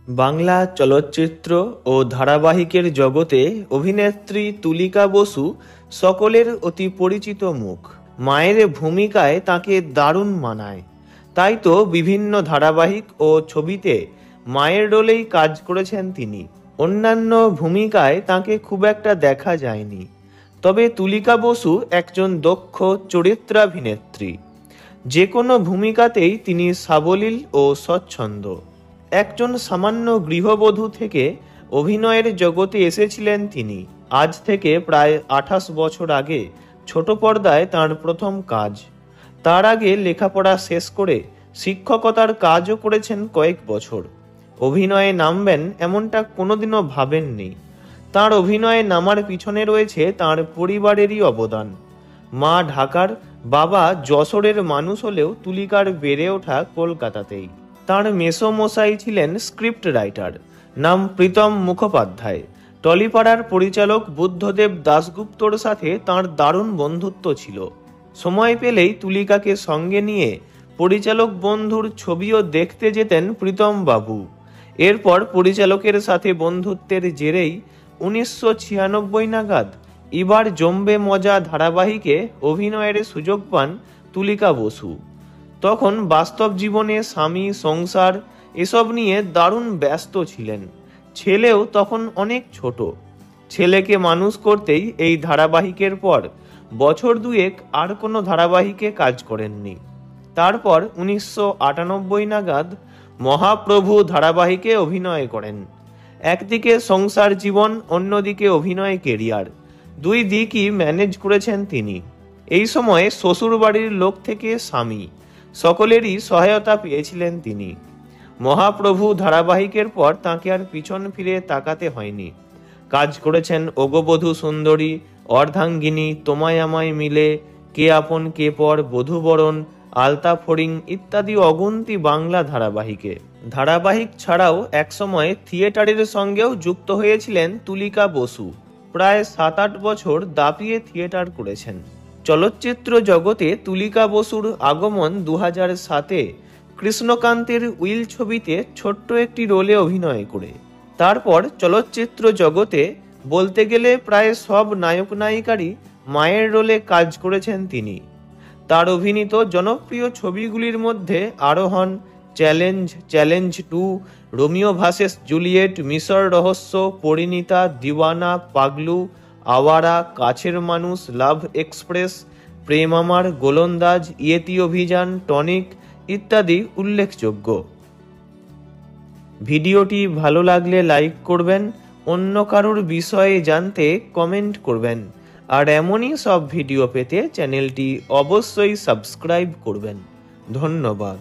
বাংলা চলচ্চিত্র ও ধারাবাহিকের জগতে অভিনেত্রী তুলিকা বসু সকলের অতি পরিচিত মুখ। মায়ের ভূমিকায় তাকে দারুণ মানায়, তাই তো বিভিন্ন ধারাবাহিক ও ছবিতে মায়ের রোলেই কাজ করেছেন তিনি। অন্যান্য ভূমিকায় তাকে খুব একটা দেখা যায়নি, তবে তুলিকা বসু একজন দক্ষ চরিত্রাভিনেত্রী। যে কোনো ভূমিকাতেই তিনি সাবলীল ও স্বচ্ছন্দ। একজন সামান্য গৃহবধূ থেকে অভিনয়ের জগতে এসেছিলেন তিনি। আজ থেকে প্রায় 28 বছর আগে ছোট পর্দায় তাঁর প্রথম কাজ। তার আগে লেখাপড়া শেষ করে শিক্ষকতার কাজও করেছেন কয়েক বছর। অভিনয়ে নামবেন এমনটা কোনোদিনও ভাবেননি। তাঁর অভিনয়ে নামার পিছনে রয়েছে তাঁর পরিবারেরই অবদান। মা ঢাকার, বাবা যশোরের মানুষ হলেও তুলিকার বেড়ে ওঠা কলকাতাতেই। তাঁর মেসোমশাই ছিলেন স্ক্রিপ্ট রাইটার, নাম প্রীতম মুখোপাধ্যায়। টলিপাড়ার পরিচালক বুদ্ধদেব দাশগুপ্তর সাথে তাঁর দারুণ বন্ধুত্ব ছিল। সময় পেলেই তুলিকাকে সঙ্গে নিয়ে পরিচালক বন্ধুর ছবিও দেখতে যেতেন প্রীতম বাবু। এরপর পরিচালকের সাথে বন্ধুত্বের জেরেই 1996 নাগাদ এবার জমবে মজা ধারাবাহিকে অভিনয়ের সুযোগ পান তুলিকা বসু। তখন বাস্তব জীবনে স্বামী, সংসার এসব নিয়ে দারুণ ব্যস্ত ছিলেন। ছেলেও তখন অনেক ছোট। ছেলেকে মানুষ করতেই এই ধারাবাহিকের পর বছর দুয়েক আর কোনো ধারাবাহিকে কাজ করেননি। তারপর 1998 নাগাদ মহাপ্রভু ধারাবাহিকে অভিনয় করেন। একদিকে সংসার জীবন, অন্যদিকে অভিনয় কেরিয়ার, দুই দিকই ম্যানেজ করেছেন তিনি। এই সময়ে শ্বশুর বাড়ির লোক থেকে স্বামী সকলেরই সহায়তা পেয়েছিলেন তিনি। মহাপ্রভু ধারাবাহিকের পর তাঁকে আর পিছন ফিরে তাকাতে হয়নি। কাজ করেছেন ওগবধূ সুন্দরী, অর্ধাঙ্গিনী, তোমায় আমায় মিলে, কে আপন কে পর, বধূবরণ, আলতা ফড়িং ইত্যাদি অগুন্তি বাংলা ধারাবাহিকে। ধারাবাহিক ছাড়াও একসময় থিয়েটারের সঙ্গেও যুক্ত হয়েছিলেন তুলিকা বসু। প্রায় 7-8 বছর দাপিয়ে থিয়েটার করেছেন। চলচ্চিত্র জগতে তুলিকা বসুর আগমন 2007-এ কৃষ্ণকান্তের উইল ছবিতে ছোট্ট একটি রোলে অভিনয় করে। তারপর চলচ্চিত্র জগতে বলতে গেলে প্রায় সব নায়ক নায়িকারই মায়ের রোলে কাজ করেছেন তিনি। তার অভিনীত জনপ্রিয় ছবিগুলির মধ্যে আরোহণ, challenge, challenge 2, Romeo versus Juliet, মিশর রহস্য, পরিণীতা, দিওয়ানা, পাগলু, আওয়ারা, কাছের মানুষ, লাভ এক্সপ্রেস, প্রেম আমার, গোলন্দাজ, ইয়েতি অভিযান, টনিক ইত্যাদি উল্লেখযোগ্য। ভিডিওটি ভালো লাগলে লাইক করবেন, অন্য কারোর বিষয়ে জানতে কমেন্ট করবেন, আর এমনই সব ভিডিও পেতে চ্যানেলটি অবশ্যই সাবস্ক্রাইব করবেন। ধন্যবাদ।